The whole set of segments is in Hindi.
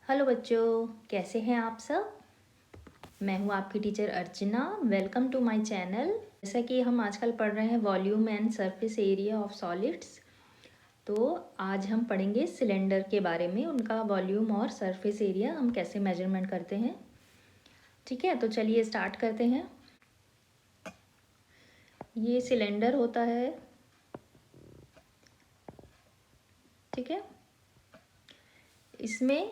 हेलो बच्चों, कैसे हैं आप सब। मैं हूं आपकी teacher Archana. Welcome to my channel. जैसा कि हम आजकल पढ़ रहे हैं volume and surface area of solids, तो आज हम पढ़ेंगे सिलेंडर के बारे में। उनका वॉल्यूम और सरफेस एरिया हम कैसे मेजरमेंट करते हैं। ठीक है, तो चलिए स्टार्ट करते हैं। ये सिलेंडर होता है, ठीक है। इसमें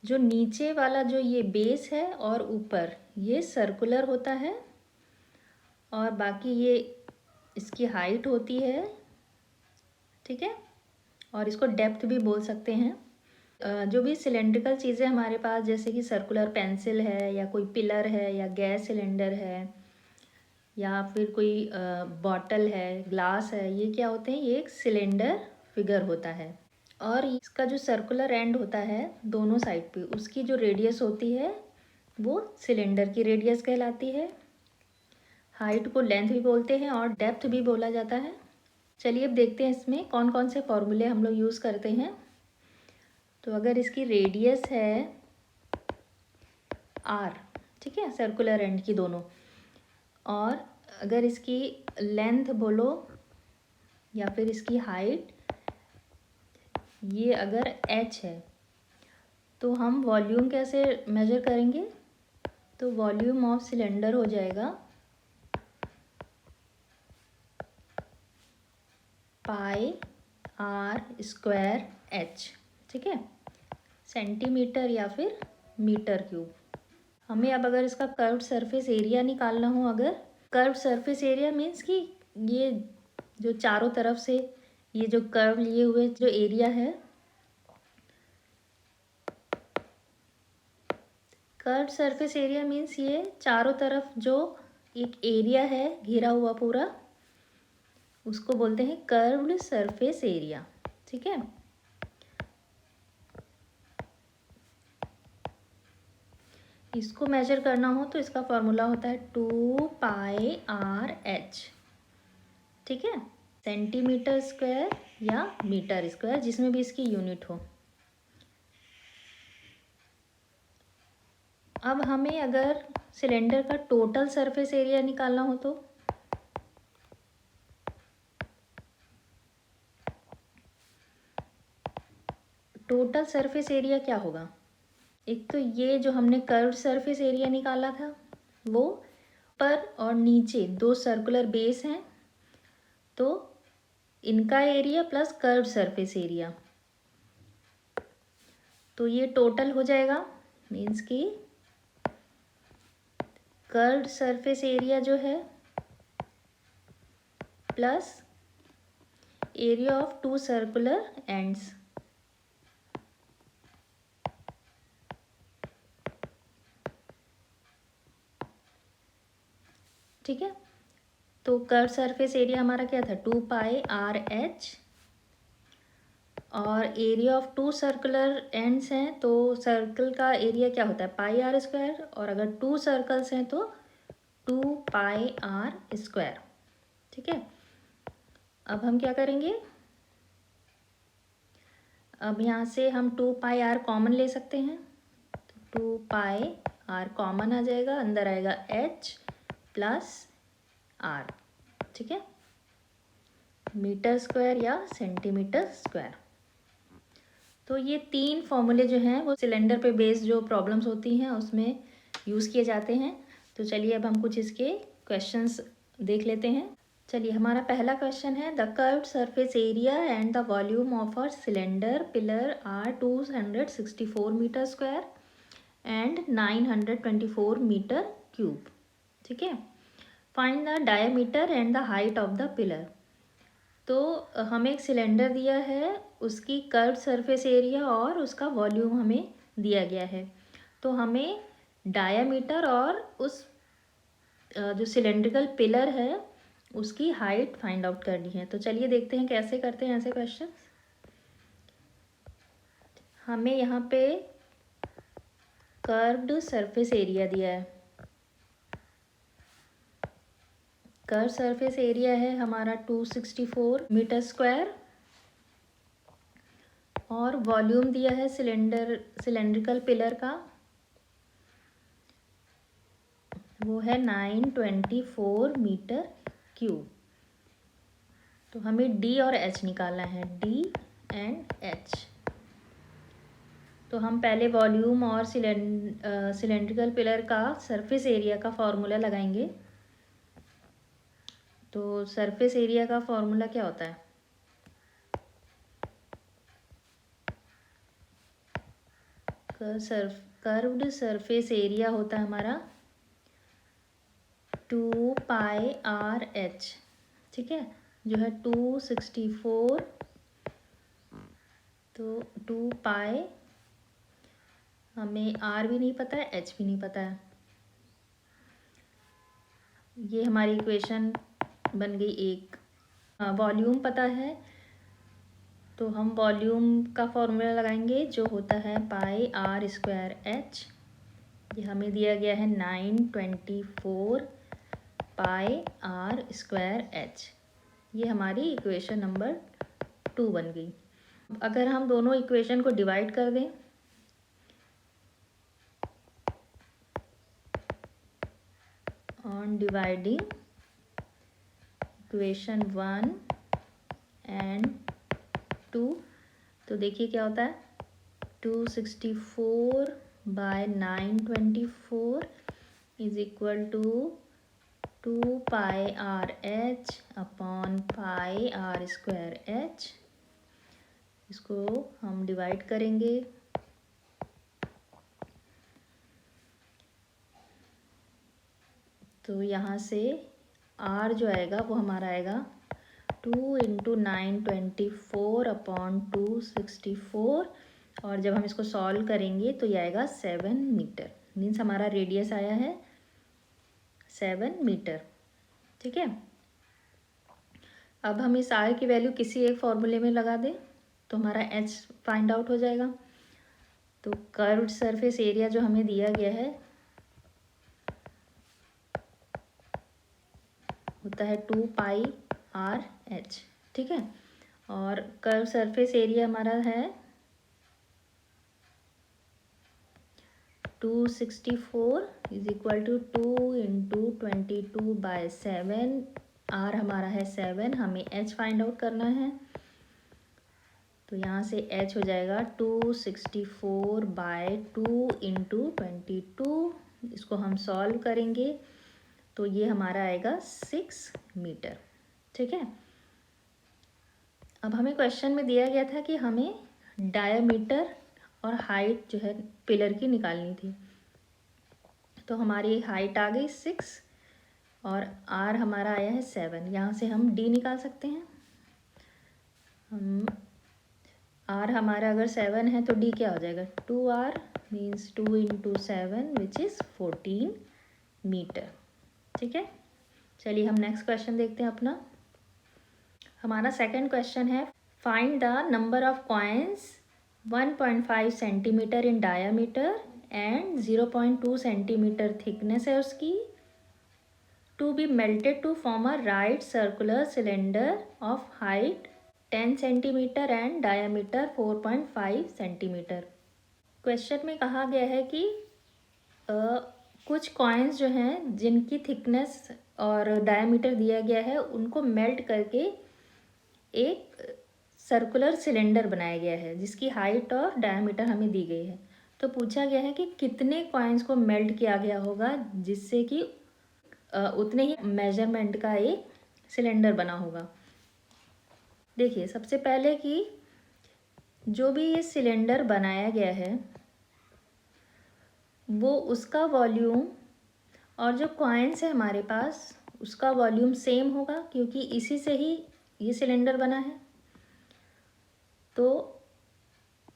जो नीचे वाला जो ये बेस है और ऊपर ये सर्कुलर होता है, और बाकी ये इसकी हाइट होती है, ठीक है। और इसको डेप्थ भी बोल सकते हैं। जो भी सिलेंड्रिकल चीज़ें हमारे पास, जैसे कि सर्कुलर पेंसिल है या कोई पिलर है या गैस सिलेंडर है या फिर कोई बॉटल है, ग्लास है, ये क्या होते हैं, ये एक सिलेंडर फिगर होता है। और इसका जो सर्कुलर एंड होता है दोनों साइड पे, उसकी जो रेडियस होती है वो सिलेंडर की रेडियस कहलाती है। हाइट को लेंथ भी बोलते हैं और डेप्थ भी बोला जाता है। चलिए अब देखते हैं इसमें कौन कौन से फॉर्मूले हम लोग यूज़ करते हैं। तो अगर इसकी रेडियस है आर, ठीक है, सर्कुलर एंड की दोनों, और अगर इसकी लेंथ बोलो या फिर इसकी हाइट ये अगर एच है, तो हम वॉल्यूम कैसे मेजर करेंगे। तो वॉल्यूम ऑफ सिलेंडर हो जाएगा पाई आर स्क्वायर एच, ठीक है, सेंटीमीटर या फिर मीटर क्यूब। हमें अब अगर इसका कर्व्ड सरफेस एरिया निकालना हो, अगर कर्व्ड सरफेस एरिया मीन्स कि ये जो चारों तरफ से ये जो कर्व लिए हुए जो एरिया है, कर्व्ड सरफेस एरिया मीन्स ये चारों तरफ जो एक एरिया है घिरा हुआ पूरा, उसको बोलते हैं कर्व्ड सरफेस एरिया, ठीक है। इसको मेजर करना हो तो इसका फॉर्मूला होता है 2πr/h, ठीक है, सेंटीमीटर स्क्वायर या मीटर स्क्वायर, जिसमें भी इसकी यूनिट हो। अब हमें अगर सिलेंडर का टोटल सरफेस एरिया निकालना हो तो टोटल सरफेस एरिया क्या होगा। एक तो ये जो हमने कर्व्ड सरफेस एरिया निकाला था वो, पर और नीचे दो सर्कुलर बेस हैं, तो इनका area plus curved surface area, तो ये टोटल हो जाएगा। मीन्स कि कर्व्ड सरफेस एरिया जो है plus area of two circular ends, ठीक है। तो कर्व सरफेस एरिया हमारा क्या था, 2πr/h, और area of two circular ends हैं तो सर्कल का एरिया क्या होता है πr², और अगर टू सर्कल्स हैं तो 2πr², ठीक है। अब हम क्या करेंगे, अब यहाँ से हम 2πr कॉमन ले सकते हैं, तो 2πr कॉमन आ जाएगा, अंदर आएगा h प्लस r, ठीक है, मीटर स्क्वायर या सेंटीमीटर स्क्वायर। तो ये तीन फॉर्मूले जो हैं वो सिलेंडर पे बेस्ड जो प्रॉब्लम्स होती हैं उसमें यूज़ किए जाते हैं। तो चलिए अब हम कुछ इसके क्वेश्चंस देख लेते हैं। चलिए हमारा पहला क्वेश्चन है, the curved surface area and the volume of a cylinder pillar are 264 metre square and 924 metre cube, ठीक है। Find the diameter and the height of the pillar. तो हमें एक सिलेंडर दिया है, उसकी कर्व्ड सरफेस एरिया और उसका वॉल्यूम हमें दिया गया है, तो हमें डायामीटर और उस जो सिलेंड्रिकल पिलर है उसकी हाइट फाइंड आउट करनी है। तो चलिए देखते हैं कैसे करते हैं ऐसे क्वेश्चन। हमें यहाँ पे कर्व्ड सरफेस एरिया दिया है, कर्व सरफेस एरिया है हमारा 264 मीटर स्क्वायर, और वॉल्यूम दिया है सिलेंड्रिकल पिलर का, वो है 924 मीटर क्यूब। तो हमें डी और एच निकालना है, डी एंड एच। तो हम पहले वॉल्यूम और सिलेंड्रिकल पिलर का सरफेस एरिया का फॉर्मूला लगाएंगे। तो सरफेस एरिया का फॉर्मूला क्या होता है? कर्व्ड सरफेस एरिया होता है हमारा 2πr/h, ठीक है, जो है 264। तो 2π, हमें r भी नहीं पता है, h भी नहीं पता है। ये हमारी इक्वेशन बन गई एक। वॉल्यूम पता है तो हम वॉल्यूम का फॉर्मूला लगाएंगे जो होता है πr²h। ये हमें दिया गया है 924 πr²h। ये हमारी इक्वेशन नंबर 2 बन गई। अगर हम दोनों इक्वेशन को डिवाइड कर दें, ऑन डिवाइडिंग इक्वेशन 1 एंड 2, तो देखिए क्या होता है, 264 by 924 is equal to 2πr/h upon πr²h। इसको हम डिवाइड करेंगे, तो यहाँ से r जो आएगा वो हमारा आएगा 2 × 924 अपॉन 264, और जब हम इसको सॉल्व करेंगे तो ये आएगा 7 मीटर। मीन्स हमारा रेडियस आया है 7 मीटर, ठीक है। अब हम इस r की वैल्यू किसी एक फॉर्मूले में लगा दें तो हमारा h फाइंड आउट हो जाएगा। तो कर्व्ड सरफेस एरिया जो हमें दिया गया है होता है 2πr/h, ठीक है। और कर्व सरफेस एरिया हमारा है 264 इज इक्वल टू 2 × 22/7। r हमारा है 7, हमें h फाइंड आउट करना है। तो यहाँ से h हो जाएगा 264/2 × 22। इसको हम सॉल्व करेंगे तो ये हमारा आएगा 6 मीटर, ठीक है। अब हमें क्वेश्चन में दिया गया था कि हमें डायामीटर और हाइट जो है पिलर की निकालनी थी। तो हमारी हाइट आ गई 6 और r हमारा आया है 7। यहाँ से हम d निकाल सकते हैं। हम r हमारा अगर 7 है तो d क्या हो जाएगा, 2r means 2 × 7 which is 14 metre, ठीक है। चलिए हम नेक्स्ट क्वेश्चन देखते हैं अपना। हमारा सेकंड क्वेश्चन है, find the number of coins 1.5 centimetre in diameter and 0.2 centimetre thickness है उसकी, to be melted to form a right circular cylinder of height 10 centimetre and diameter 4.5 centimetre. Question में कहा गया है कि कुछ कॉइन्स जो हैं जिनकी थिकनेस और डायामीटर दिया गया है उनको मेल्ट करके एक सर्कुलर सिलेंडर बनाया गया है जिसकी हाइट और डायामीटर हमें दी गई है। तो पूछा गया है कि कितने कॉइन्स को मेल्ट किया गया होगा जिससे कि उतने ही मेजरमेंट का एक सिलेंडर बना होगा। देखिए सबसे पहले कि जो भी ये सिलेंडर बनाया गया है वो उसका वॉल्यूम और जो कॉइन्स है हमारे पास उसका वॉल्यूम सेम होगा, क्योंकि इसी से ही ये सिलेंडर बना है। तो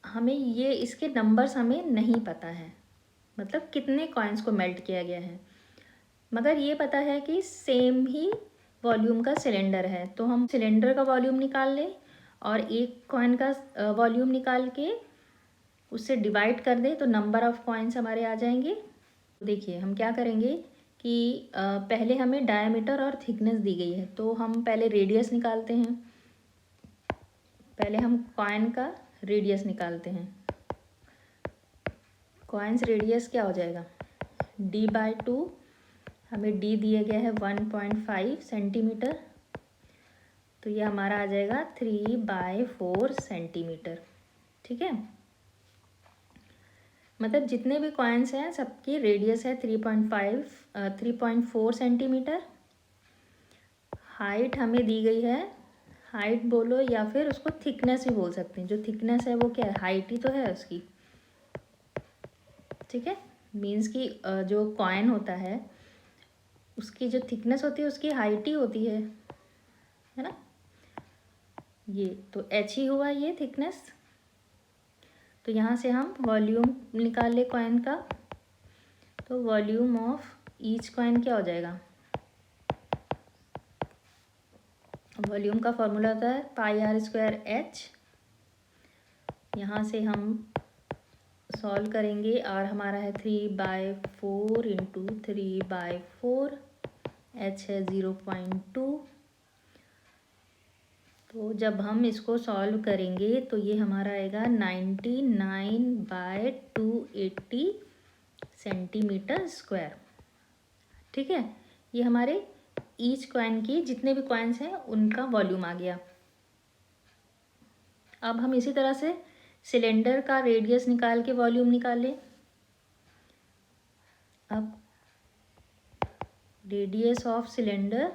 हमें ये इसके नंबर्स हमें नहीं पता है, मतलब कितने कॉइन्स को मेल्ट किया गया है, मगर ये पता है कि सेम ही वॉल्यूम का सिलेंडर है। तो हम सिलेंडर का वॉल्यूम निकाल लें और एक कॉइन का वॉल्यूम निकाल के उससे डिवाइड कर दें तो नंबर ऑफ़ कॉइन्स हमारे आ जाएंगे। देखिए हम क्या करेंगे कि पहले हमें डायामीटर और थिकनेस दी गई है तो हम पहले रेडियस निकालते हैं। पहले हम कॉइन का रेडियस निकालते हैं। कॉइन्स रेडियस क्या हो जाएगा, d/2, हमें d दिया गया है 1.5 सेंटीमीटर, तो ये हमारा आ जाएगा 3/4 सेंटीमीटर। ठीक है, मतलब जितने भी कॉइन्स हैं सबकी रेडियस है 3.4 सेंटीमीटर। हाइट हमें दी गई है, हाइट बोलो या फिर उसको थिकनेस भी बोल सकते हैं, जो थिकनेस है वो क्या है, हाइट ही तो है उसकी। ठीक है, मीन्स कि जो कॉइन होता है उसकी जो थिकनेस होती है उसकी हाइट ही होती है ना। ये तो h ही हुआ ये थिकनेस। तो यहाँ से हम वॉल्यूम निकाल ले कॉइन का, तो वॉल्यूम ऑफ ईच कॉइन क्या हो जाएगा, वॉल्यूम का फॉर्मूला होता है πr²h। यहाँ से हम सॉल्व करेंगे, r हमारा है 3/4 इंटू 3/4, h है 0.2। तो जब हम इसको सॉल्व करेंगे तो ये हमारा आएगा 99/280 सेंटीमीटर स्क्वायर। ठीक है, ये हमारे ईच कॉइन की जितने भी कॉइन्स हैं उनका वॉल्यूम आ गया। अब हम इसी तरह से सिलेंडर का रेडियस निकाल के वॉल्यूम निकालें। अब रेडियस ऑफ सिलेंडर,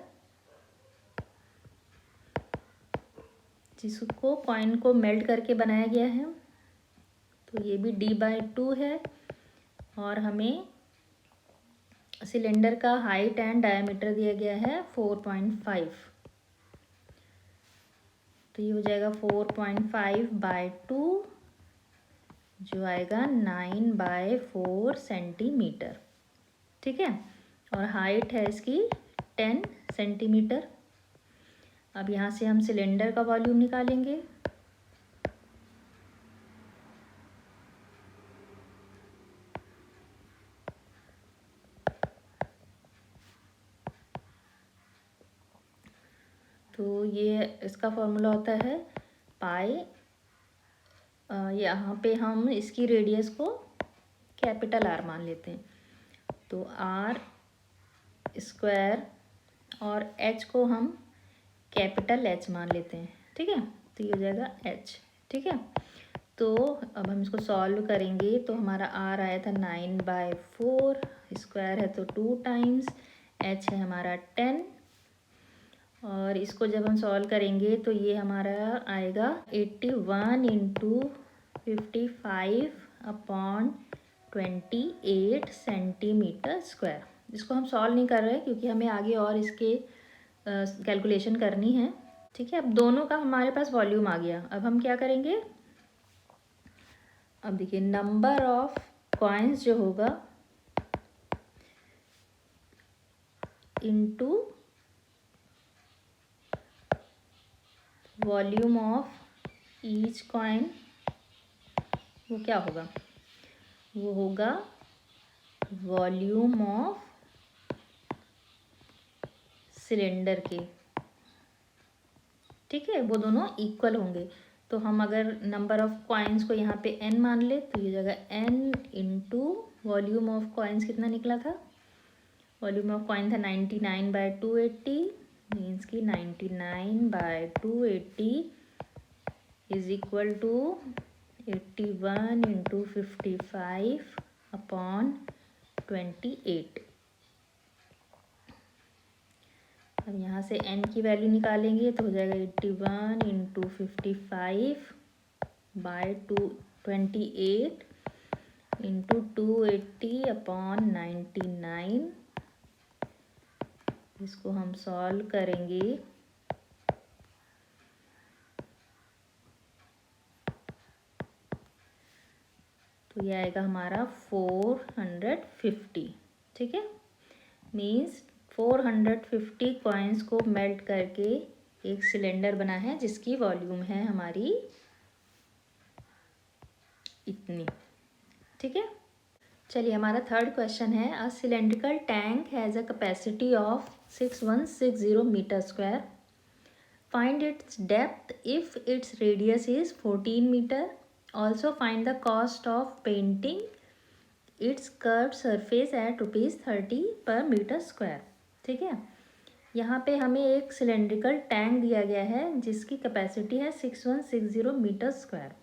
जिसको कॉइन को मेल्ट करके बनाया गया है, तो ये भी d/2 है, और हमें सिलेंडर का हाइट एंड डायमीटर दिया गया है 4.5, तो ये हो जाएगा 4.5/2, जो आएगा 9/4 सेंटीमीटर। ठीक है, और हाइट है इसकी 10 सेंटीमीटर। अब यहाँ से हम सिलेंडर का वॉल्यूम निकालेंगे। तो ये इसका फॉर्मूला होता है पाई, यहाँ पे हम इसकी रेडियस को कैपिटल R मान लेते हैं, तो r² और h को हम कैपिटल H मान लेते हैं। ठीक है, तो ये हो जाएगा h। ठीक है, तो अब हम इसको सॉल्व करेंगे, तो हमारा r आया था 9/4, स्क्वायर है तो 2 टाइम्स, h है हमारा 10, और इसको जब हम सॉल्व करेंगे तो ये हमारा आएगा 81 इंटू 55/28 सेंटीमीटर स्क्वायर। इसको हम सॉल्व नहीं कर रहे क्योंकि हमें आगे और इसके कैलकुलेशन करनी है। ठीक है, अब दोनों का हमारे पास वॉल्यूम आ गया। अब हम क्या करेंगे, अब देखिए नंबर ऑफ कॉइन्स जो होगा into volume of each coin, वो क्या होगा, वो होगा वॉल्यूम ऑफ सिलेंडर के। ठीक है, वो दोनों इक्वल होंगे। तो हम अगर नंबर ऑफ कॉइन्स को यहाँ पे n मान ले तो ये जगह n into volume of coins कितना निकला था, वॉल्यूम ऑफ कॉइन था 99/280, मीन्स की 99/280 इज इक्वल टू 81 इंटू 55/28। अब यहाँ से n की वैल्यू निकालेंगे तो हो जाएगा 81 इंटू 55/28 इंटू 280/99। इसको हम सॉल्व करेंगे तो ये आएगा हमारा 450। ठीक है, मीन्स 450 कॉइन्स को मेल्ट करके एक सिलेंडर बना है जिसकी वॉल्यूम है हमारी इतनी। ठीक है, चलिए हमारा थर्ड क्वेश्चन है, a cylindrical tank has a capacity of 6160 metre square. Find its depth if its radius is 14 meter. Also find the cost of painting its curved surface at ₹30 per meter square. ठीक है, यहाँ पे हमें एक सिलेंड्रिकल टैंक दिया गया है जिसकी कैपेसिटी है 6160 मीटर स्क्वायर।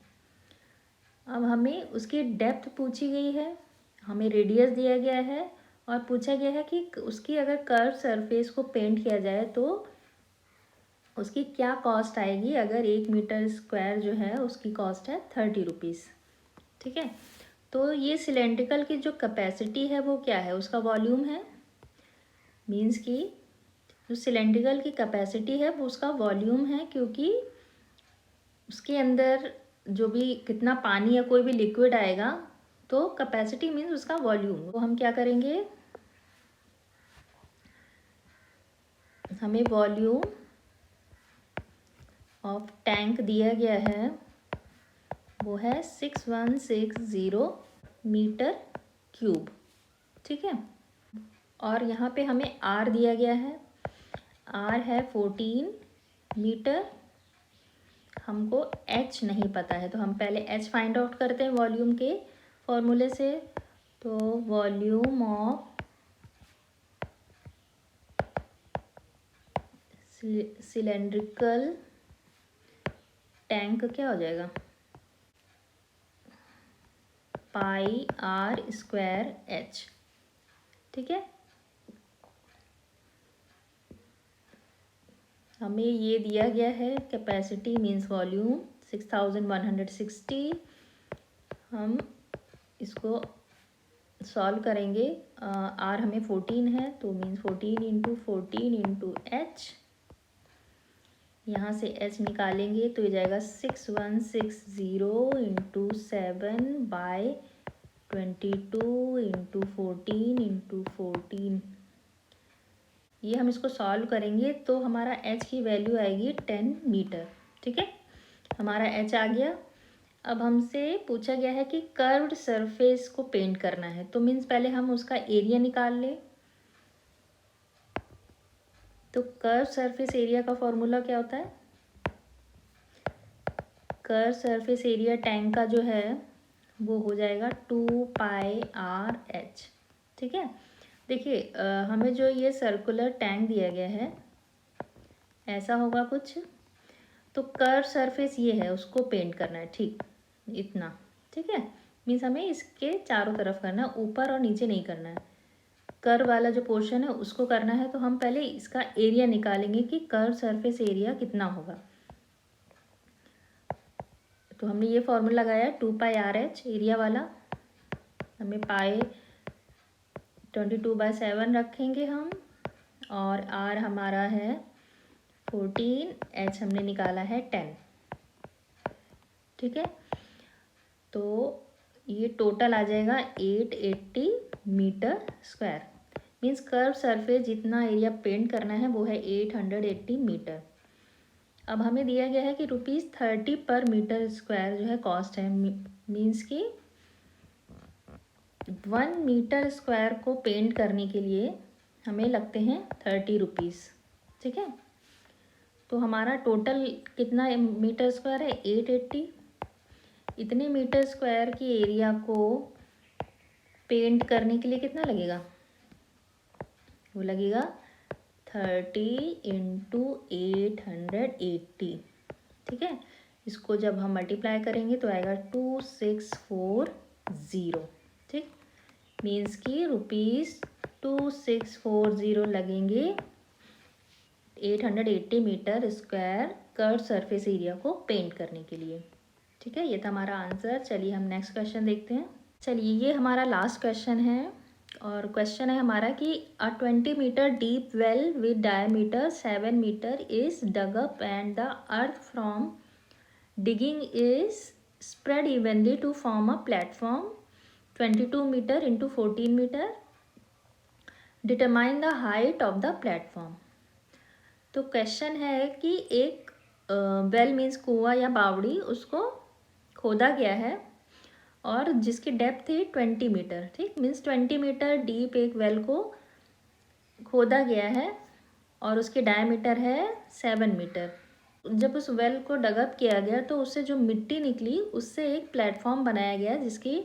अब हमें उसकी डेप्थ पूछी गई है, हमें रेडियस दिया गया है और पूछा गया है कि उसकी अगर कर्व सरफेस को पेंट किया जाए तो उसकी क्या कॉस्ट आएगी। अगर 1 मीटर स्क्वायर जो है उसकी कॉस्ट है ₹30। ठीक है, तो ये सिलेंड्रिकल की जो कैपेसिटी है वो क्या है, उसका वॉल्यूम है। मीन्स कि जो सिलेंड्रिकल की कैपेसिटी है वो उसका वॉल्यूम है, क्योंकि उसके अंदर जो भी कितना पानी या कोई भी लिक्विड आएगा तो कैपेसिटी मीन्स उसका वॉल्यूम। तो हम क्या करेंगे, हमें वॉल्यूम ऑफ टैंक दिया गया है वो है 6160 मीटर क्यूब। ठीक है, और यहाँ पे हमें आर दिया गया है, आर है 14 मीटर। हमको एच नहीं पता है तो हम पहले एच फाइंड आउट करते हैं वॉल्यूम के फॉर्मूले से। तो वॉल्यूम ऑफ सिलेंड्रिकल टैंक क्या हो जाएगा, पाई आर स्क्वायर एच। ठीक है, हमें ये दिया गया है कैपेसिटी मीन्स वॉल्यूम 6160। हम इसको सॉल्व करेंगे, आर हमें 14 है तो मीन्स 14 इंटू 14 इंटू एच, यहाँ से एच निकालेंगे तो ये जाएगा 6160 इंटू 7/22 इंटू 14 इंटू 14। ये हम इसको सॉल्व करेंगे तो हमारा एच की वैल्यू आएगी 10 मीटर। ठीक है, हमारा एच आ गया। अब हमसे पूछा गया है कि कर्व्ड सरफेस को पेंट करना है, तो मीन्स पहले हम उसका एरिया निकाल लें। तो कर्व सरफेस एरिया का फॉर्मूला क्या होता है, कर्व सरफेस एरिया टैंक का जो है वो हो जाएगा 2πRH। ठीक है, देखिए हमें जो ये सर्कुलर टैंक दिया गया है ऐसा होगा कुछ, तो कर्व सरफेस ये है उसको पेंट करना है। ठीक, इतना। ठीक है, मीन्स हमें इसके चारों तरफ करना है, ऊपर और नीचे नहीं करना है। कर्व वाला जो पोर्शन है उसको करना है, तो हम पहले इसका एरिया निकालेंगे कि कर्व सरफेस एरिया कितना होगा। तो हमने ये फॉर्मूला लगाया 2πRH एरिया वाला, हमें पाई 22/7 रखेंगे हम, और आर हमारा है 14, एच हमने निकाला है 10। ठीक है, तो ये टोटल आ जाएगा 880 metre square. Means curve surface जितना एरिया पेंट करना है वो है 880 मीटर। अब हमें दिया गया है कि ₹30 पर मीटर स्क्वायर जो है कॉस्ट है। मीन्स कि 1 मीटर स्क्वायर को पेंट करने के लिए हमें लगते हैं ₹30। ठीक है, तो हमारा टोटल कितना मीटर स्क्वायर है, 880। इतने मीटर स्क्वायर की एरिया को पेंट करने के लिए कितना लगेगा, वो लगेगा 30 इंटू 880। ठीक है, इसको जब हम मल्टीप्लाई करेंगे तो आएगा 2640। ठीक, मीन्स कि ₹2640 लगेंगे 880 metre square curve surface area को पेंट करने के लिए। ठीक है, ये था हमारा आंसर। चलिए हम नेक्स्ट क्वेश्चन देखते हैं। चलिए ये हमारा लास्ट क्वेश्चन है, और क्वेश्चन है हमारा कि a 20 metre deep well with diameter 7 metre is dug up and the earth from digging is spread evenly to form a platform 22 metre into 14 metre. Determine the height of the platform. तो क्वेश्चन है कि एक वेल मीन्स कुआं या बावड़ी, उसको खोदा गया है और जिसकी डेप्थ थी 20 मीटर। ठीक, मीन्स 20 मीटर डीप एक वेल को खोदा गया है और उसकी डायमीटर है 7 मीटर। जब उस वेल को डगअप किया गया तो उससे जो मिट्टी निकली उससे एक प्लेटफॉर्म बनाया गया जिसकी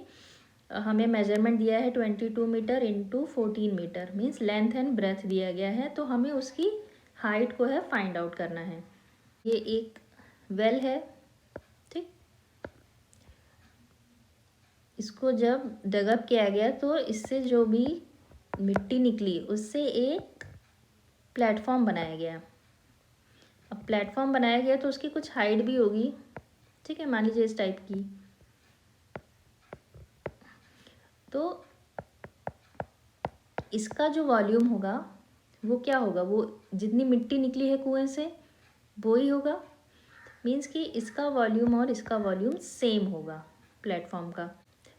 हमें मेजरमेंट दिया है 22 metre into 14 metre, means length and breadth दिया गया है। तो हमें उसकी हाइट को है फाइंड आउट करना है। ये एक वेल है, ठीक। इसको जब डगअप किया गया तो इससे जो भी मिट्टी निकली उससे एक प्लेटफॉर्म बनाया गया। अब प्लेटफॉर्म बनाया गया तो उसकी कुछ हाइट भी होगी, ठीक है, मान लीजिए इस टाइप की। तो इसका जो वॉल्यूम होगा वो क्या होगा, वो जितनी मिट्टी निकली है कुएं से वो ही होगा। मीन्स कि इसका वॉल्यूम और इसका वॉल्यूम सेम होगा प्लेटफॉर्म का।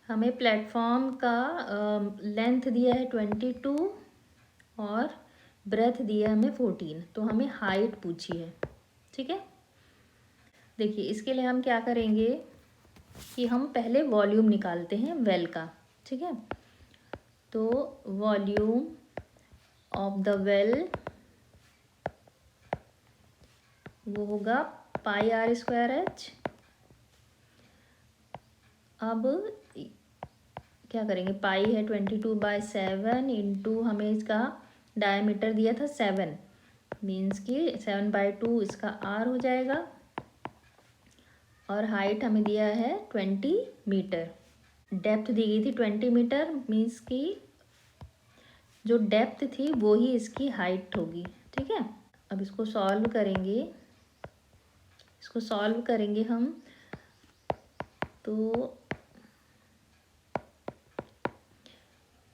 हमें प्लेटफॉर्म का लेंथ दिया है 22 और ब्रेथ दिया है हमें 14। तो हमें हाइट पूछी है, ठीक है। देखिए इसके लिए हम क्या करेंगे कि हम पहले वॉल्यूम निकालते हैं वेल का, ठीक है। तो वॉल्यूम ऑफ द वेल वो होगा पाई आर स्क्वायर एच। अब क्या करेंगे, पाई है 22/7 इंटू हमें इसका डायमीटर दिया था 7, मीन्स कि 7/2 इसका आर हो जाएगा। और हाइट हमें दिया है 20 मीटर। डेप्थ दी गई थी 20 मीटर, मीन्स कि जो डेप्थ थी वो ही इसकी हाइट होगी, ठीक है। अब इसको सॉल्व करेंगे हम। तो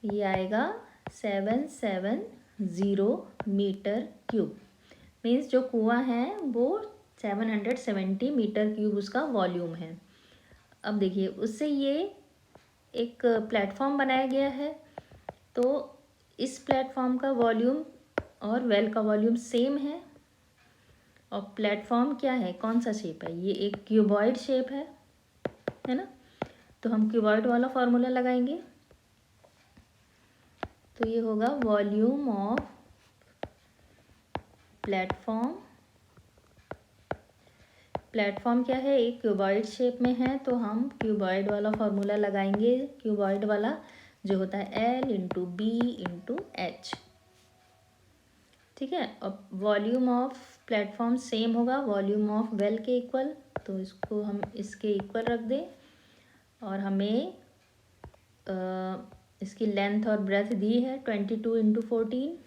ये आएगा 770 मीटर क्यूब, मीन्स जो कुआं है वो 770 मीटर क्यूब उसका वॉल्यूम है। अब देखिए उससे ये एक प्लेटफॉर्म बनाया गया है। तो इस प्लेटफॉर्म का वॉल्यूम और वेल का वॉल्यूम सेम है। और प्लेटफॉर्म क्या है, कौन सा शेप है, ये एक क्यूबॉइड शेप है ना। तो हम क्यूबॉइड वाला फॉर्मूला लगाएंगे। तो ये होगा वॉल्यूम ऑफ प्लेटफॉर्म क्या है, एक क्यूबॉइड शेप में है। तो हम क्यूबॉइड वाला फॉर्मूला लगाएंगे। क्यूबॉइड वाला जो होता है L into B into H, ठीक है। अब वॉल्यूम ऑफ प्लेटफॉर्म सेम होगा वॉल्यूम ऑफ वेल के इक्वल। तो इसको हम इसके इक्वल रख दें। और हमें इसकी लेंथ और ब्रेथ दी है 22 इंटू 14,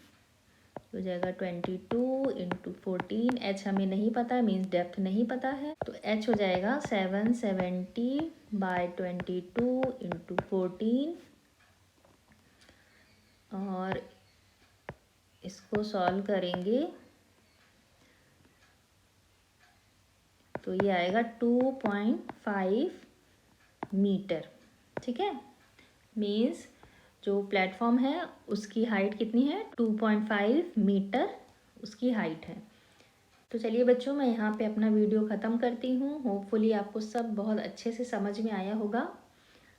हो जाएगा 22 इंटू 14। एच हमें नहीं पता है, मीन्स डेप्थ नहीं पता है। तो एच हो जाएगा 770/22 इंटू 14। और इसको सॉल्व करेंगे तो ये आएगा 2.5 मीटर, ठीक है। मीन्स जो प्लेटफॉर्म है उसकी हाइट कितनी है, 2.5 मीटर उसकी हाइट है। तो चलिए बच्चों, मैं यहाँ पे अपना वीडियो ख़त्म करती हूँ। होपफुली आपको सब बहुत अच्छे से समझ में आया होगा।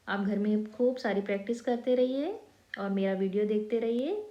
आप घर में खूब सारी प्रैक्टिस करते रहिए और मेरा वीडियो देखते रहिए।